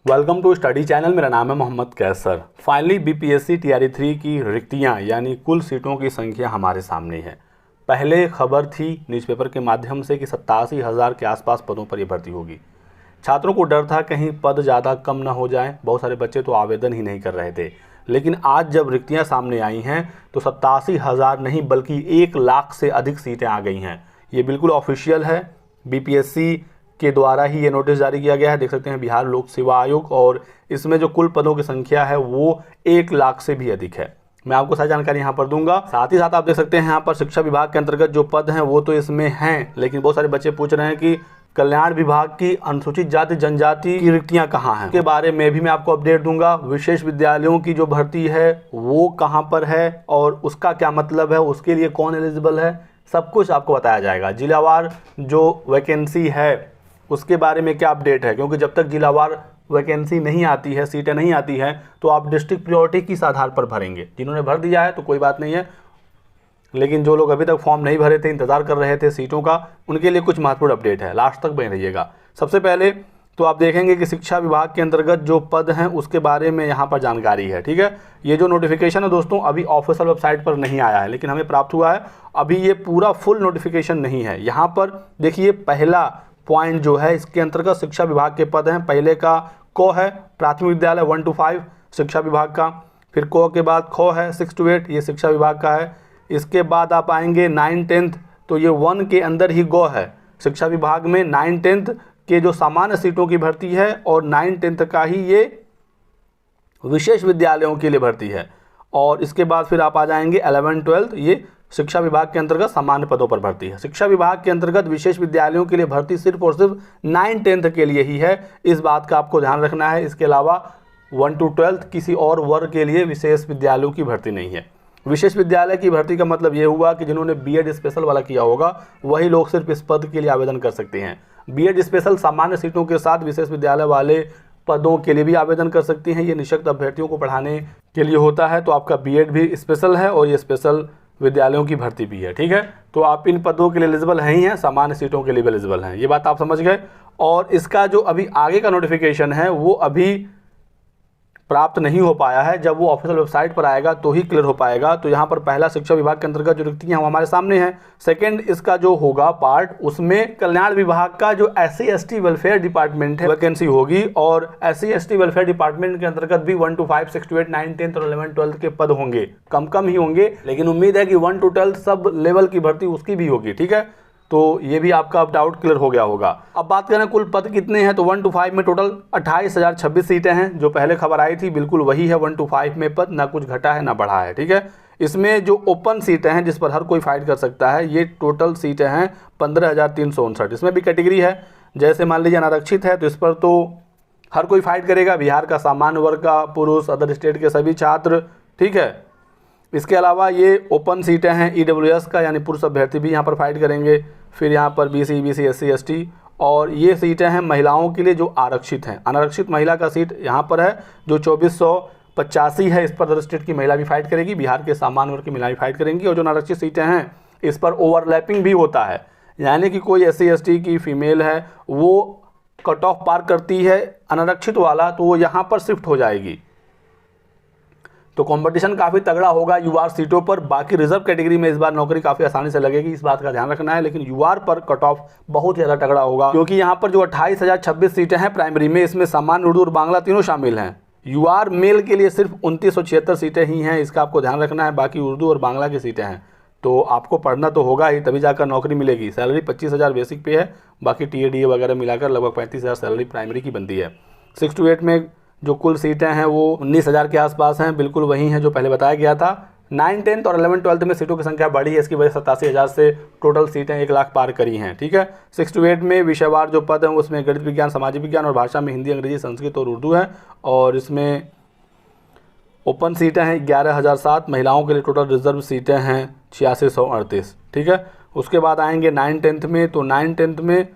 Welcome to study channel. मेरा नाम है Mohammad Kaiser. Finally BPSC TRE 3 की रिक्तियां यानी कुल सीटों की संख्या हमारे सामने है। पहले खबर थी न्यूज़पेपर के माध्यम से कि 87,000 के आसपास पदों पर यह भर्ती होगी। छात्रों को डर था कहीं पद ज़्यादा कम ना हो जाए, बहुत सारे बच्चे तो आवेदन ही नहीं कर रहे थे। लेकिन आज जब रिक्तियाँ सामने आई हैं तो 87,000 नहीं बल्कि 1 लाख से अधिक सीटें आ गई हैं। ये बिल्कुल ऑफिशियल है, बीपीएससी के द्वारा ही ये नोटिस जारी किया गया है। देख सकते हैं बिहार लोक सेवा आयोग, और इसमें जो कुल पदों की संख्या है वो 1 लाख से भी अधिक है। मैं आपको सारी जानकारी यहाँ पर दूंगा। साथ ही साथ आप देख सकते हैं यहाँ पर शिक्षा विभाग के अंतर्गत जो पद हैं वो तो इसमें हैं, लेकिन बहुत सारे बच्चे पूछ रहे हैं कि कल्याण विभाग की अनुसूचित जाति जनजाति की रिक्तियाँ कहाँ हैं, के बारे में भी मैं आपको अपडेट दूंगा। विशेष विद्यालयों की जो भर्ती है वो कहाँ पर है और उसका क्या मतलब है, उसके लिए कौन एलिजिबल है, सब कुछ आपको बताया जाएगा। जिलावार जो वैकेंसी है उसके बारे में क्या अपडेट है, क्योंकि जब तक जिलावार वैकेंसी नहीं आती है, सीटें नहीं आती हैं, तो आप डिस्ट्रिक्ट प्रायोरिटी किस आधार पर भरेंगे। जिन्होंने भर दिया है तो कोई बात नहीं है, लेकिन जो लोग अभी तक फॉर्म नहीं भरे थे, इंतजार कर रहे थे सीटों का, उनके लिए कुछ महत्वपूर्ण अपडेट है। लास्ट तक बने रहिएगा। सबसे पहले तो आप देखेंगे कि शिक्षा विभाग के अंतर्गत जो पद हैं उसके बारे में यहाँ पर जानकारी है। ठीक है, ये जो नोटिफिकेशन है दोस्तों अभी ऑफिशियल वेबसाइट पर नहीं आया है, लेकिन हमें प्राप्त हुआ है। अभी ये पूरा फुल नोटिफिकेशन नहीं है। यहाँ पर देखिए पहला पॉइंट जो है इसके अंतर्गत शिक्षा विभाग के पद हैं। पहले का को है प्राथमिक विद्यालय 1 to 5 शिक्षा विभाग का, फिर को के बाद खो है 6 to 8 ये शिक्षा विभाग का है। इसके बाद आप आएंगे 9-10 तो ये 1 के अंदर ही गो है। शिक्षा विभाग में 9-10 के जो सामान्य सीटों की भर्ती है और 9-10 का ही ये विशेष विद्यालयों के लिए भर्ती है। और इसके बाद फिर आप आ जाएंगे 11-12 ये शिक्षा विभाग के अंतर्गत सामान्य पदों पर भर्ती है। शिक्षा विभाग के अंतर्गत विशेष विद्यालयों के लिए भर्ती सिर्फ और सिर्फ 9-10 के लिए ही है, इस बात का आपको ध्यान रखना है। इसके अलावा 1 to 12 किसी और वर्ग के लिए विशेष विद्यालयों की भर्ती नहीं है। विशेष विद्यालय की भर्ती का मतलब ये हुआ कि जिन्होंने बीएड स्पेशल वाला किया होगा वही लोग सिर्फ इस पद के लिए आवेदन कर सकते हैं। बीएड स्पेशल सामान्य सीटों के साथ विशेष विद्यालय वाले पदों के लिए भी आवेदन कर सकती हैं। ये निःशक्त अभ्यर्थियों को पढ़ाने के लिए होता है, तो आपका बीएड भी स्पेशल है और ये स्पेशल विद्यालयों की भर्ती भी है। ठीक है, तो आप इन पदों के लिए एलिजिबल हैं ही हैं, सामान्य सीटों के लिए भी एलिजिबल हैं, ये बात आप समझ गए। और इसका जो अभी आगे का नोटिफिकेशन है वो अभी प्राप्त नहीं हो पाया है। जब वो ऑफिशियल वेबसाइट पर आएगा तो ही क्लियर हो पाएगा। तो यहाँ पर पहला शिक्षा विभाग के अंतर्गत जो रिक्तियाँ हैं हमारे सामने हैं। सेकंड इसका जो होगा पार्ट, उसमें कल्याण विभाग का जो SC/ST वेलफेयर डिपार्टमेंट है वैकेंसी होगी, और SC/ST वेलफेयर डिपार्टमेंट के अंतर्गत भी 1 to 5, 6 to 8, 9, 10 और 11-12 के पद होंगे। कम ही होंगे, लेकिन उम्मीद है कि 1 to 12 सब लेवल की भर्ती उसकी भी होगी। ठीक है, तो ये भी आपका अब डाउट क्लियर हो गया होगा। अब बात करें कुल पद कितने हैं, तो 1 to 5 में टोटल 28,026 सीटें हैं। जो पहले खबर आई थी बिल्कुल वही है। 1 to 5 में पद ना कुछ घटा है ना बढ़ा है। ठीक है, इसमें जो ओपन सीटें हैं जिस पर हर कोई फाइट कर सकता है, ये टोटल सीटें हैं 15,359। इसमें भी कैटेगरी है, जैसे मान लीजिए अनारक्षित है तो इस पर तो हर कोई फाइट करेगा, बिहार का सामान्य वर्ग का, पुरुष, अदर स्टेट के सभी छात्र। ठीक है, इसके अलावा ये ओपन सीटें हैं EWS का, यानी पुरुष अभ्यर्थी भी यहाँ पर फाइट करेंगे। फिर यहाँ पर BC, SC/ST, और ये सीटें हैं महिलाओं के लिए जो आरक्षित हैं। अनारक्षित महिला का सीट यहाँ पर है जो 2485 है, इस पर अदर स्टेट की महिला भी फाइट करेगी, बिहार के सामान्य वर्ग की महिला भी फाइट करेंगी। और जो अनारक्षित सीटें हैं इस पर ओवरलैपिंग भी होता है, यानी कि कोई SC/ST की फीमेल है वो कट ऑफ पार करती है अनारक्षित वाला, तो वो यहाँ पर शिफ्ट हो जाएगी। तो कंपटीशन काफ़ी तगड़ा होगा यूआर सीटों पर। बाकी रिजर्व कैटेगरी में इस बार नौकरी काफ़ी आसानी से लगेगी, इस बात का ध्यान रखना है। लेकिन यूआर पर कट ऑफ बहुत ज़्यादा तगड़ा होगा, क्योंकि यहाँ पर जो 28,026 सीटें हैं प्राइमरी में, इसमें सामान्य, उर्दू और बांग्ला तीनों शामिल हैं। यूआर मेल के लिए सिर्फ 2976 सीटें ही हैं, इसका आपको ध्यान रखना है। बाकी उर्दू और बांग्ला की सीटें हैं, तो आपको पढ़ना तो होगा ही, तभी जाकर नौकरी मिलेगी। सैलरी 25,000 बेसिक पे है, बाकी TADA वगैरह मिलाकर लगभग 35,000 सैलरी प्राइमरी की बनती है। 6 to 8 में जो कुल सीटें हैं वो 19,000 के आसपास हैं, बिल्कुल वही हैं जो पहले बताया गया था। 9, 10 और 11-12 में सीटों की संख्या बढ़ी है, इसकी वजह से 87,000 से टोटल सीटें 1 लाख पार करी हैं। ठीक है, 6 to 8 में विषयवार जो पद हैं उसमें गणित विज्ञान, सामाजिक विज्ञान और भाषा में हिंदी, अंग्रेजी, संस्कृत और उर्दू है। और इसमें ओपन सीटें हैं 11,007, महिलाओं के लिए टोटल रिजर्व सीटें हैं 8638। ठीक है, उसके बाद आएंगे 9-10 में, तो 9-10 में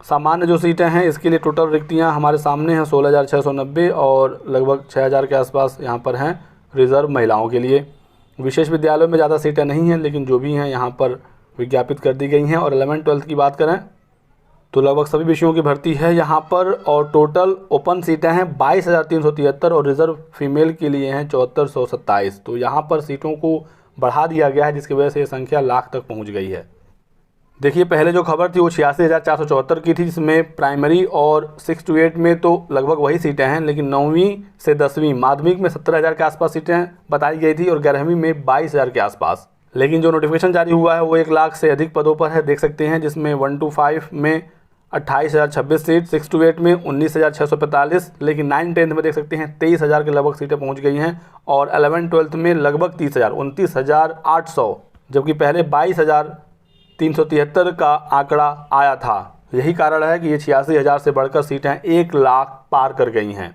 सामान्य जो सीटें हैं इसके लिए टोटल रिक्तियां हमारे सामने हैं 16,690, और लगभग 6,000 के आसपास यहाँ पर हैं रिजर्व महिलाओं के लिए। विशेष विद्यालयों में ज़्यादा सीटें नहीं हैं, लेकिन जो भी हैं यहाँ पर विज्ञापित कर दी गई हैं। और 11-12 की बात करें तो लगभग सभी विषयों की भर्ती है यहाँ पर, और टोटल ओपन सीटें हैं 22,373 और रिज़र्व फीमेल के लिए हैं 7427। तो यहाँ पर सीटों को बढ़ा दिया गया है, जिसकी वजह से ये संख्या लाख तक पहुँच गई है। देखिए, पहले जो खबर थी वो 86,474 की थी, जिसमें प्राइमरी और 6 to 8 में तो लगभग वही सीटें हैं, लेकिन 9वीं से 10वीं माध्यमिक में 17,000 के आसपास सीटें बताई गई थी और 11वीं में 22,000 के आसपास। लेकिन जो नोटिफिकेशन जारी हुआ है वो 1 लाख से अधिक पदों पर है, देख सकते हैं, जिसमें 1 to 5 में 28,026 सीट, 6 to 8 में 19,645, लेकिन 9-10 में देख सकते हैं 23,000 के लगभग सीटें पहुंच गई हैं, और 11-12 में लगभग 30,000, 29,800, जबकि पहले 22,373 का आंकड़ा आया था। यही कारण है कि ये 86,000 से बढ़कर सीटें 1 लाख पार कर गई हैं।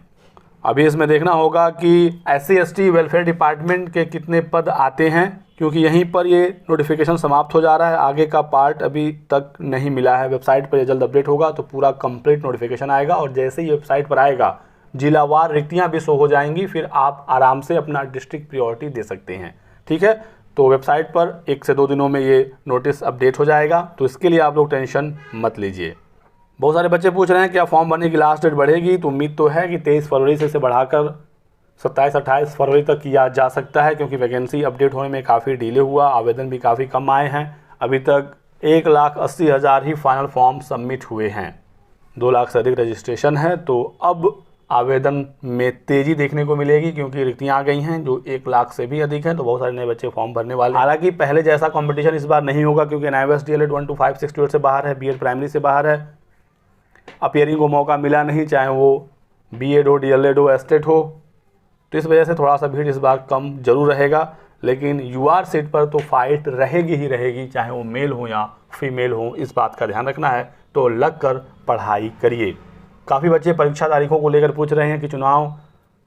अभी इसमें देखना होगा कि SC/ST वेलफेयर डिपार्टमेंट के कितने पद आते हैं, क्योंकि यहीं पर ये नोटिफिकेशन समाप्त हो जा रहा है। आगे का पार्ट अभी तक नहीं मिला है। वेबसाइट पर ये जल्द अपडेट होगा तो पूरा कंप्लीट नोटिफिकेशन आएगा, और जैसे ही वेबसाइट पर आएगा जिलावार रिक्तियाँ भी शो हो जाएंगी, फिर आप आराम से अपना डिस्ट्रिक्ट प्रायोरिटी दे सकते हैं। ठीक है, तो वेबसाइट पर 1 से 2 दिनों में ये नोटिस अपडेट हो जाएगा, तो इसके लिए आप लोग टेंशन मत लीजिए। बहुत सारे बच्चे पूछ रहे हैं क्या फॉर्म भरने की लास्ट डेट बढ़ेगी, तो उम्मीद तो है कि 23 फरवरी से इसे बढ़ाकर 27-28 फरवरी तक किया जा सकता है, क्योंकि वैकेंसी अपडेट होने में काफ़ी डिले हुआ, आवेदन भी काफ़ी कम आए हैं। अभी तक 1,80,000 ही फाइनल फॉर्म सबमिट हुए हैं, 2 लाख से अधिक रजिस्ट्रेशन है। तो अब आवेदन में तेज़ी देखने को मिलेगी, क्योंकि रिक्तियाँ आ गई हैं जो 1 लाख से भी अधिक हैं, तो बहुत सारे नए बच्चे फॉर्म भरने वाले हैं। हालांकि पहले जैसा कंपटीशन इस बार नहीं होगा, क्योंकि NIOS DLED 1 to 5, 6 to 8 से बाहर है, BEd प्राइमरी से बाहर है। अपीयरिंग को मौका मिला नहीं, चाहे वो BEd हो, DLED हो, एस्टेट हो, तो इस वजह से थोड़ा सा भीड़ इस बार कम जरूर रहेगा। लेकिन UR सीट पर तो फाइट रहेगी ही रहेगी, चाहे वो मेल हो या फीमेल हो, इस बात का ध्यान रखना है। तो लग कर पढ़ाई करिए। काफ़ी बच्चे परीक्षा तारीखों को लेकर पूछ रहे हैं कि चुनाव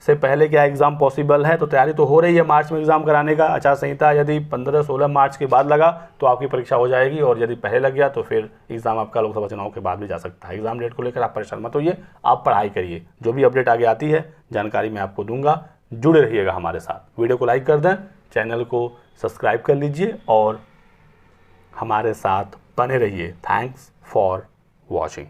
से पहले क्या एग्ज़ाम पॉसिबल है, तो तैयारी तो हो रही है मार्च में एग्ज़ाम कराने का। आचार संहिता यदि 15-16 मार्च के बाद लगा तो आपकी परीक्षा हो जाएगी, और यदि पहले लग गया तो फिर एग्ज़ाम आपका लोकसभा चुनाव के बाद भी जा सकता है। एग्ज़ाम डेट को लेकर आप परेशान मत होइए, आप पढ़ाई करिए। जो भी अपडेट आगे आती है जानकारी मैं आपको दूंगा, जुड़े रहिएगा हमारे साथ। वीडियो को लाइक कर दें, चैनल को सब्सक्राइब कर लीजिए और हमारे साथ बने रहिए। Thanks for watching.